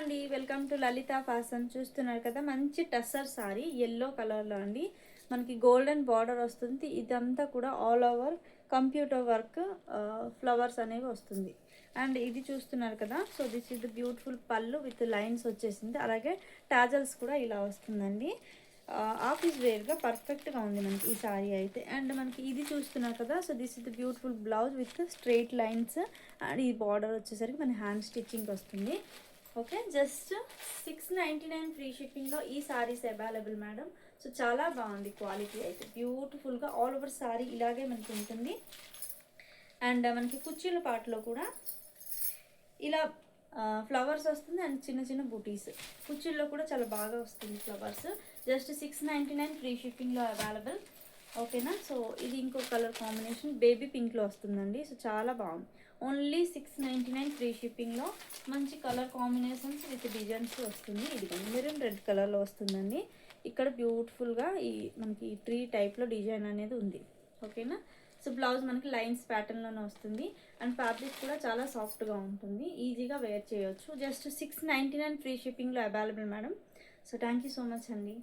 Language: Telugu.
అండి, వెల్కమ్ టు లలిత ఫ్యాషన్. చూస్తున్నారు కదా, మంచి టస్సర్ సారీ ఎల్లో కలర్లో అండి. మనకి గోల్డెన్ బార్డర్ వస్తుంది. ఇదంతా కూడా all over computer work flowers అనేవి వస్తుంది. అండ్ ఇది చూస్తున్నారు కదా, so this is the beautiful పళ్ళు విత్ లైన్స్ వచ్చేసింది. అలాగే టాజల్స్ కూడా ఇలా వస్తుందండి. ఆఫీస్ వేర్గా పర్ఫెక్ట్గా ఉంది మనకి ఈ సారీ అయితే. అండ్ మనకి ఇది చూస్తున్నారు కదా, so this is the beautiful blouse with straight lines. And ఈ బార్డర్ వచ్చేసరికి మన హ్యాండ్ స్టిచ్చింగ్ వస్తుంది. ఓకే, జస్ట్ 699 ఫ్రీ షిప్పింగ్లో ఈ సారీస్ అవైలబుల్ మేడం. సో చాలా బాగుంది క్వాలిటీ అయితే, బ్యూటిఫుల్గా ఆల్ ఓవర్ సారీ ఇలాగే మనకి ఉంటుంది. అండ్ మనకి కుర్చీల పాటలో కూడా ఇలా ఫ్లవర్స్ వస్తుంది. అండ్ చిన్న చిన్న బూటీస్ కుర్చీల్లో కూడా చాలా బాగా వస్తుంది ఫ్లవర్స్. జస్ట్ 699 ఫ్రీ షిప్పింగ్లో అవైలబుల్. ఓకేనా, సో ఇది ఇంకో కలర్ కాంబినేషన్ బేబీ పింక్లో వస్తుందండి. సో చాలా బాగుంది. ఓన్లీ 699 ఫ్రీ షిప్పింగ్లో మంచి కలర్ కాంబినేషన్స్ విత్ డిజైన్స్ వస్తుంది. ఇది మెరూన్ రెడ్ కలర్లో వస్తుందండి. ఇక్కడ బ్యూటిఫుల్గా ఈ మనకి ట్రీ టైప్లో డిజైన్ అనేది ఉంది. ఓకేనా, సో బ్లౌజ్ మనకి లైన్స్ ప్యాటర్న్లోనే వస్తుంది. అండ్ ఫ్యాబ్రిక్ కూడా చాలా సాఫ్ట్గా ఉంటుంది, ఈజీగా వేర్ చేయొచ్చు. జస్ట్ 699 ఫ్రీ షిప్పింగ్లో available madam. So thank you so much అండి.